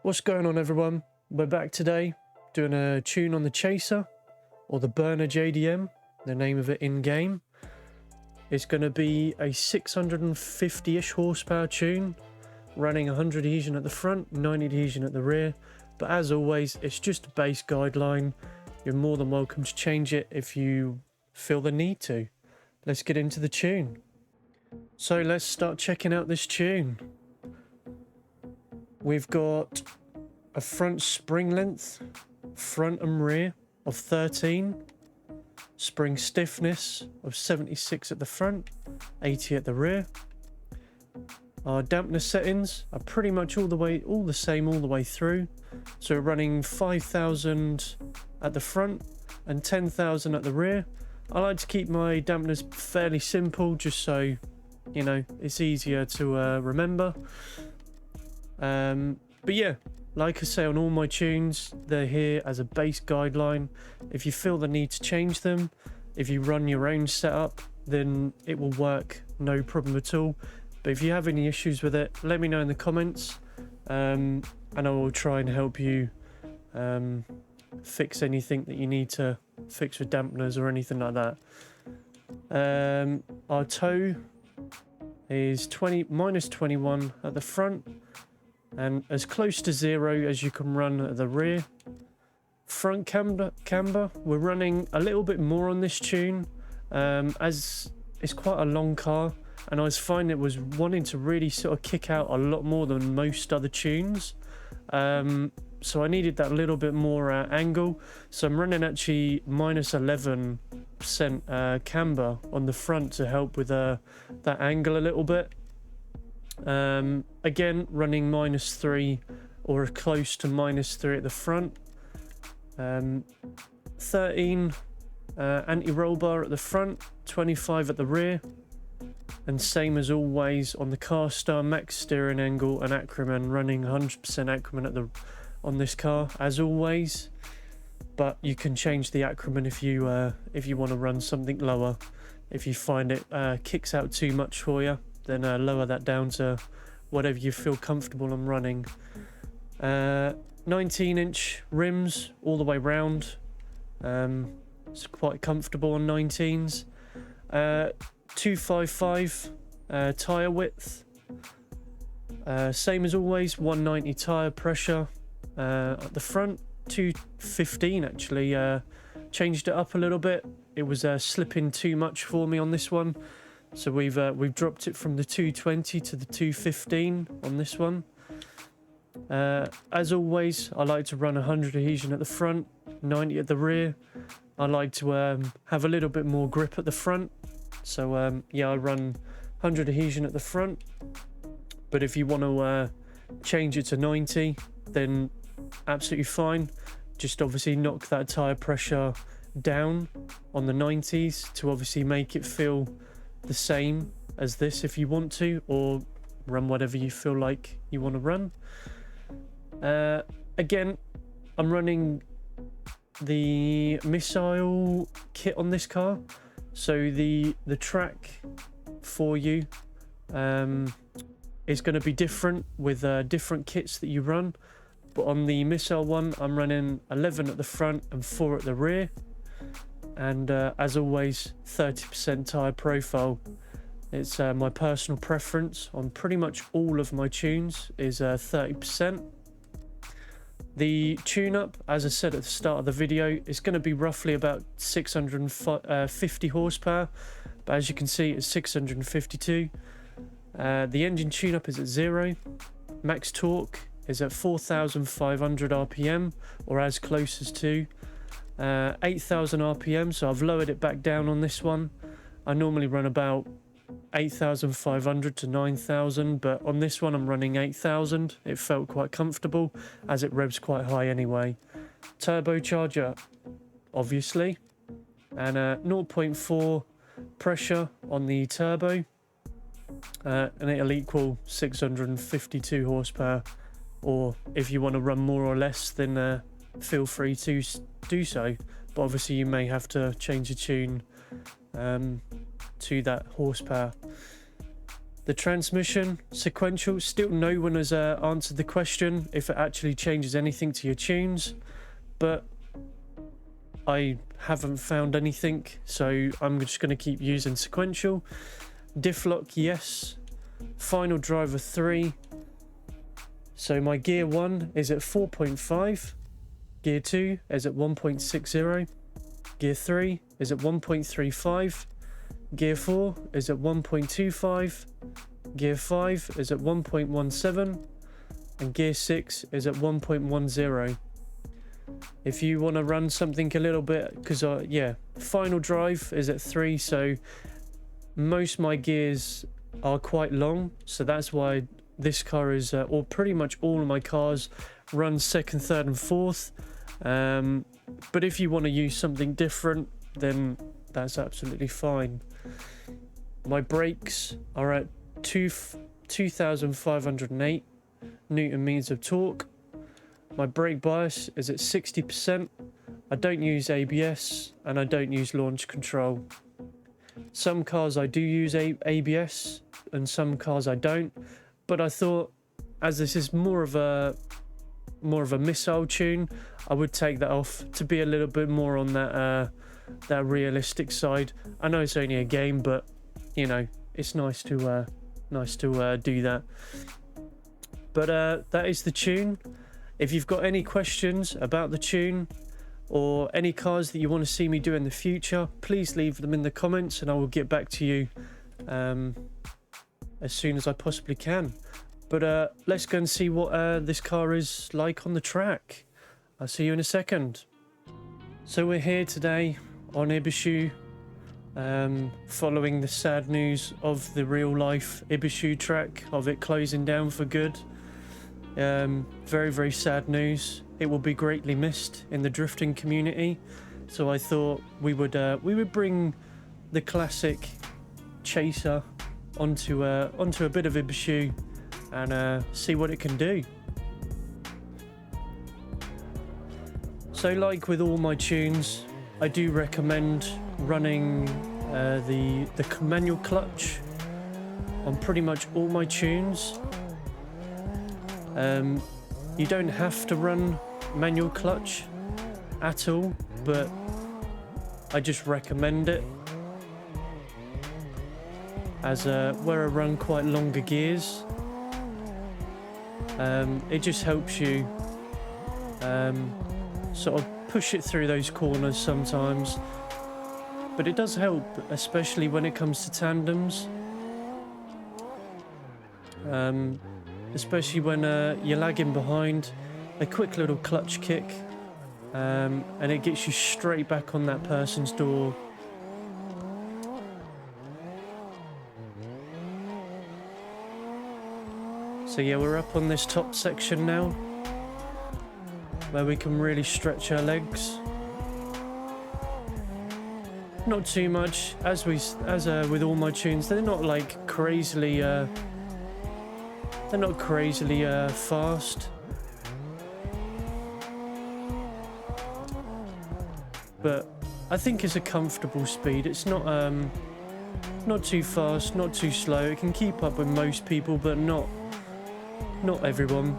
What's going on, everyone? We're back today doing a tune on the Chaser, or the Burner JDM, the name of it in game. It's going to be a 650-ish horsepower tune, running 100 adhesion at the front, 90 adhesion at the rear. But as always, it's just a base guideline. You're more than welcome to change it if you feel the need to. Let's get into the tune. So let's start checking out this tune. We've got a front spring length, front and rear of 13, spring stiffness of 76 at the front, 80 at the rear. Our dampener settings are pretty much all the same all the way through. So we're running 5,000 at the front and 10,000 at the rear. I like to keep my dampeners fairly simple, just so, you know, it's easier to remember. But yeah, like I say, on all my tunes, they're here as a base guideline. If you feel the need to change them, if you run your own setup, then it will work, no problem at all. But if you have any issues with it, let me know in the comments, and I will try and help you fix anything that you need to fix with dampeners or anything like that. Our toe is minus 21 at the front, and as close to 0 as you can run at the rear. Front camber, we're running a little bit more on this tune, as it's quite a long car, and I was finding it was wanting to really sort of kick out a lot more than most other tunes. So I needed that little bit more angle, so I'm running actually minus 11% camber on the front to help with that angle a little bit. Again, running minus 3 or close to minus 3 at the front. 13 anti-roll bar at the front, 25 at the rear, and same as always on the CarStar max steering angle and Ackerman, running 100% Ackerman on this car as always. But you can change the Ackerman if you want to run something lower. If you find it kicks out too much for you, then lower that down to whatever you feel comfortable on running. 19-inch rims all the way round. It's quite comfortable on 19s. 255 tyre width. Same as always, 190 tyre pressure. At the front, 215 actually. Changed it up a little bit. It was slipping too much for me on this one. So we've dropped it from the 220 to the 215 on this one. As always, I like to run 100 adhesion at the front, 90 at the rear. I like to have a little bit more grip at the front. So yeah, I run 100 adhesion at the front. But if you want to change it to 90, then absolutely fine. Just obviously knock that tyre pressure down on the 90s to obviously make it feel the same as this if you want to, or run whatever you feel like you want to run. Again, I'm running the missile kit on this car, so the track for you is going to be different with different kits that you run. But on the missile one, I'm running 11 at the front and 4 at the rear. And as always, 30% tyre profile. It's my personal preference on pretty much all of my tunes is 30%. The tune-up, as I said at the start of the video, is going to be roughly about 650 horsepower. But as you can see, it's 652. The engine tune-up is at 0. Max torque is at 4,500 RPM, or as close as to 8,000 RPM, so I've lowered it back down on this one. I normally run about 8,500 to 9,000, but on this one I'm running 8,000. It felt quite comfortable as it revs quite high anyway. Turbocharger, obviously, and 0.4 pressure on the turbo, and it'll equal 652 horsepower. Or if you want to run more or less, then feel free to do so. But obviously you may have to change the tune to that horsepower. The transmission, sequential. Still no one has answered the question if it actually changes anything to your tunes, but I haven't found anything, so I'm just going to keep using sequential. Diff lock, yes. Final driver 3. So my gear 1 is at 4.5. Gear 2 is at 1.60. Gear 3 is at 1.35. Gear 4 is at 1.25. Gear 5 is at 1.17. And gear 6 is at 1.10. If you want to run something a little bit, because yeah, final drive is at 3, so most of my gears are quite long, so that's why this car is, or pretty much all of my cars run 2nd, 3rd and 4th. But if you want to use something different, then that's absolutely fine. My brakes are at 2,508 Newton meters of torque. My brake bias is at 60%. I don't use ABS and I don't use launch control. Some cars I do use ABS and some cars I don't, but I thought as this is more of a missile tune, I would take that off to be a little bit more on that realistic side. I know it's only a game, but you know, it's nice to do that. But that is the tune. If you've got any questions about the tune or any cars that you want to see me do in the future, please leave them in the comments and I will get back to you as soon as I possibly can. But let's go and see what this car is like on the track. I'll see you in a second. So we're here today on Ibishu, following the sad news of the real life Ibishu track, of it closing down for good. Very, very sad news. It will be greatly missed in the drifting community. So I thought we would bring the classic Chaser onto a bit of Ibishu and see what it can do. So like with all my tunes, I do recommend running the manual clutch on pretty much all my tunes. You don't have to run manual clutch at all, but I just recommend it as where I run quite longer gears. It just helps you sort of push it through those corners sometimes, but it does help, especially when it comes to tandems. Especially when you're lagging behind, a quick little clutch kick and it gets you straight back on that person's door. So yeah, we're up on this top section now where we can really stretch our legs. Not too much, as with all my tunes, they're not like crazily fast, but I think it's a comfortable speed. It's not too fast, not too slow. It can keep up with most people, but not everyone.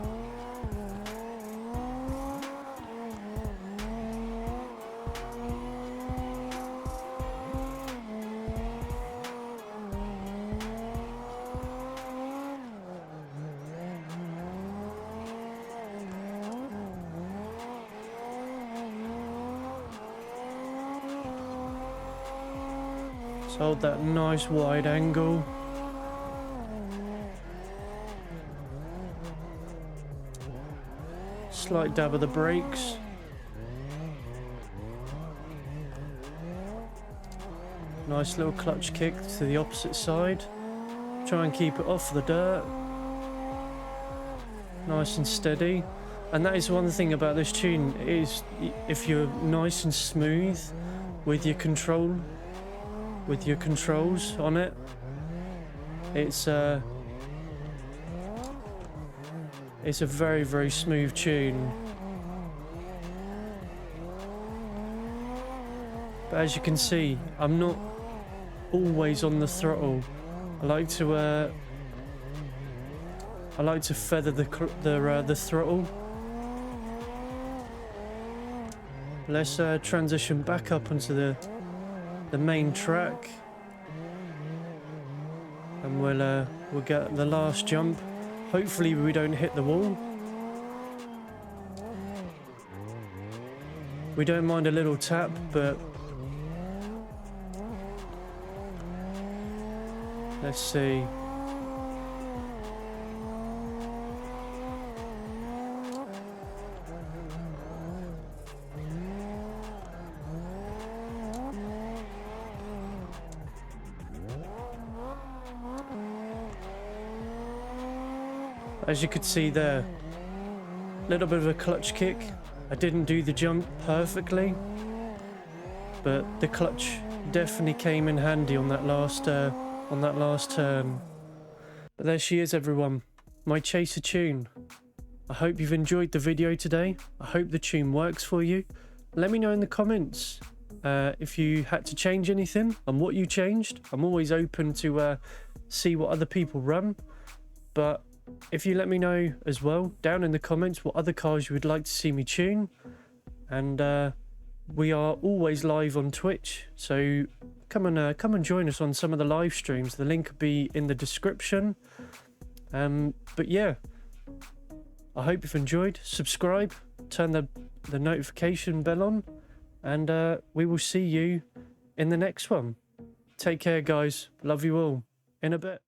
So hold that nice wide angle. Slight dab of the brakes. Nice little clutch kick to the opposite side. Try and keep it off the dirt. Nice and steady. And that is one thing about this tune, is if you're nice and smooth with your controls on it, it's a very, very smooth tune. But as you can see, I'm not always on the throttle. I like to I like to feather the throttle. Let's transition back up onto the main track, and we'll get the last jump. Hopefully we don't hit the wall. We don't mind a little tap, but let's see. As you could see there, a little bit of a clutch kick. I didn't do the jump perfectly, but the clutch definitely came in handy on that last turn. But there she is, everyone, my chaser tune. I hope you've enjoyed the video today. I hope the tune works for you. Let me know in the comments if you had to change anything and what you changed. I'm always open to see what other people run, but if you let me know as well down in the comments what other cars you would like to see me tune. And we are always live on Twitch, so come and join us on some of the live streams. The link will be in the description. But yeah, I hope you've enjoyed. Subscribe, turn the notification bell on, and we will see you in the next one. Take care, guys. Love you all. In a bit.